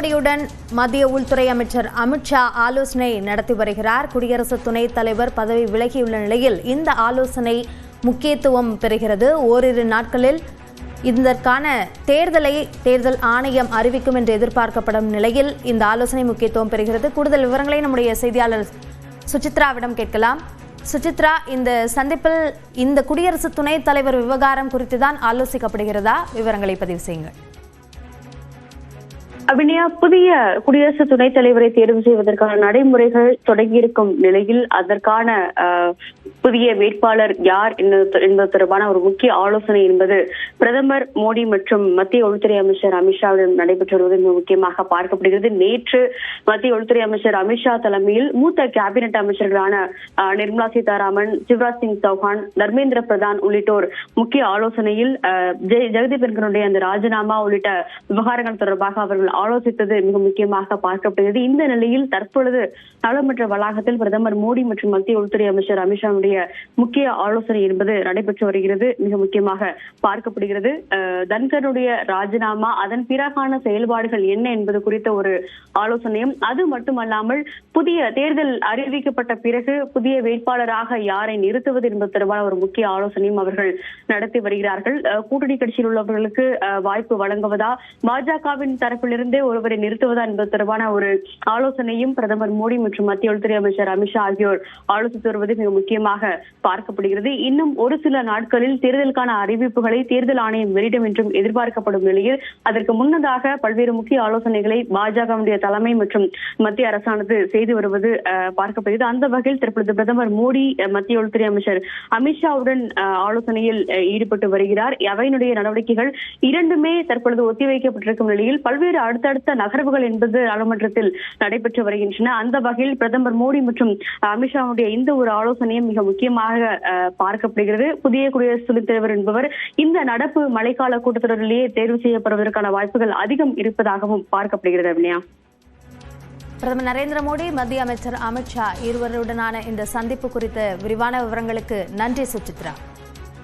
மோடியுடன் மத்திய உள்துறை அமைச்சர் அமித்ஷா ஆலோசனை நடத்தி வருகிறார். குடியரசு துணைத் தலைவர் பதவி விலகியுள்ள நிலையில் இந்த ஆலோசனை முக்கியத்துவம் பெறுகிறது. ஓரிரு நாட்களில் இதற்கான தேர்தல் ஆணையம் அறிவிக்கும் என்று எதிர்பார்க்கப்படும் நிலையில் இந்த ஆலோசனை முக்கியத்துவம் பெறுகிறது. கூடுதல் விவரங்களை நம்முடைய செய்தியாளர் சுசித்ராவிடம் கேட்கலாம். சுசித்ரா, இந்த சந்திப்பில் இந்த குடியரசு துணைத் தலைவர் விவகாரம் குறித்து தான் ஆலோசிக்கப்படுகிறதா? விவரங்களை பதிவு செய்யுங்கள். அபிநயா, புதிய குடியரசு துணைத் தலைவரை தேர்வு செய்வதற்கான நடைமுறைகள் தொடங்கியிருக்கும் நிலையில் அதற்கான புதிய வேட்பாளர் யார் என்பது தொடர்பான ஒரு முக்கிய ஆலோசனை என்பது பிரதமர் மோடி மற்றும் மத்திய உள்துறை அமைச்சர் அமித்ஷாவுடன் நடைபெற்று வருவது மிக முக்கியமாக பார்க்கப்படுகிறது. நேற்று மத்திய உள்துறை அமைச்சர் அமித்ஷா தலைமையில் மூத்த கேபினெட் அமைச்சர்களான நிர்மலா சீதாராமன், சிவராஜ் சிங் சௌஹான், தர்மேந்திர பிரதான் உள்ளிட்டோர் முக்கிய ஆலோசனையில் ஜெகதீப் தன்கருடைய அந்த ராஜினாமா உள்ளிட்ட விவகாரங்கள் தொடர்பாக அவர்கள் ஆலோசித்தது மிக முக்கியமாக பார்க்கப்படுகிறது. இந்த நிலையில் தற்பொழுது நாடாளுமன்ற வளாகத்தில் பிரதமர் மோடி மற்றும் மத்திய உள்துறை அமைச்சர் அமித்ஷாவுடைய முக்கிய ஆலோசனை என்பது நடைபெற்று வருகிறது, மிக முக்கியமாக பார்க்கப்படுகிறது. தன்கருடைய ராஜினாமா, அதன் பிறகான செயல்பாடுகள் என்ன என்பது குறித்த ஒரு ஆலோசனையும், அது மட்டுமல்லாமல் புதிய தேர்தல் அறிவிக்கப்பட்ட பிறகு புதிய வேட்பாளராக யாரை நிறுத்துவது என்பது தொடர்பான ஒரு முக்கிய ஆலோசனையும் அவர்கள் நடத்தி வருகிறார்கள். கூட்டணி கட்சியில் உள்ளவர்களுக்கு வாய்ப்பு வழங்குவதா, பாஜகவின் தரப்பிலிருந்தே ஒருவரை நிறுத்துவதா என்பது தொடர்பான ஒரு ஆலோசனையும் பிரதமர் மோடி மற்றும் மத்திய உள்துறை அமைச்சர் அமித்ஷா ஆகியோர் ஆலோசித்து வருவது மிக முக்கியமாக பார்க்கப்படுகிறது. இன்னும் ஒரு சில நாட்களில் தேர்தலுக்கான அறிவிப்புகளை தேர்தல் ஆணையம் வெளியிடும் என்றும் எதிர்பார்க்கப்படும் நிலையில் அதற்கு முன்னதாக பல்வேறு முக்கிய ஆலோசனைகளை பாஜகவுடைய தலைமை மற்றும் மத்திய அரசானது செய்து வருவது பார்க்கப்படுகிறது. அந்த வகையில் தற்பொழுது பிரதமர் மோடி மத்திய உள்துறை அமைச்சர் அமித்ஷாவுடன் ஆலோசனையில் ஈடுபட்டு வருகிறார். அவையினுடைய நடவடிக்கைகள் இரண்டுமே தற்பொழுது ஒத்திவைக்கப்பட்டிருக்கும் நிலையில் பல்வேறு அடுத்தடுத்த நகர்வுகள் என்பது நாடாளுமன்றத்தில் நடைபெற்று வருகின்றன. அந்த வகையில் பிரதமர் மோடி மற்றும் அமித்ஷாவுடைய இந்த ஒரு ஆலோசனையும் மிக முக்கியமாக பார்க்கப்படுகிறது. புதிய குடியரசு துணைத் தலைவர் என்பவர் இந்த நடப்பு மழைக்கால கூட்டத்தொடரிலேயே தேர்வு செய்யப்படுவதற்கான வாய்ப்புகள் அதிகம் இருப்பதாகவும் பார்க்கப்படுகிறது. அபிநயா, பிரதமர் நரேந்திர மோடி, மத்திய அமைச்சர் அமித்ஷா இருவருடனான இந்த சந்திப்பு குறித்த விரிவான விவரங்களுக்கு நன்றி சுசித்ரா.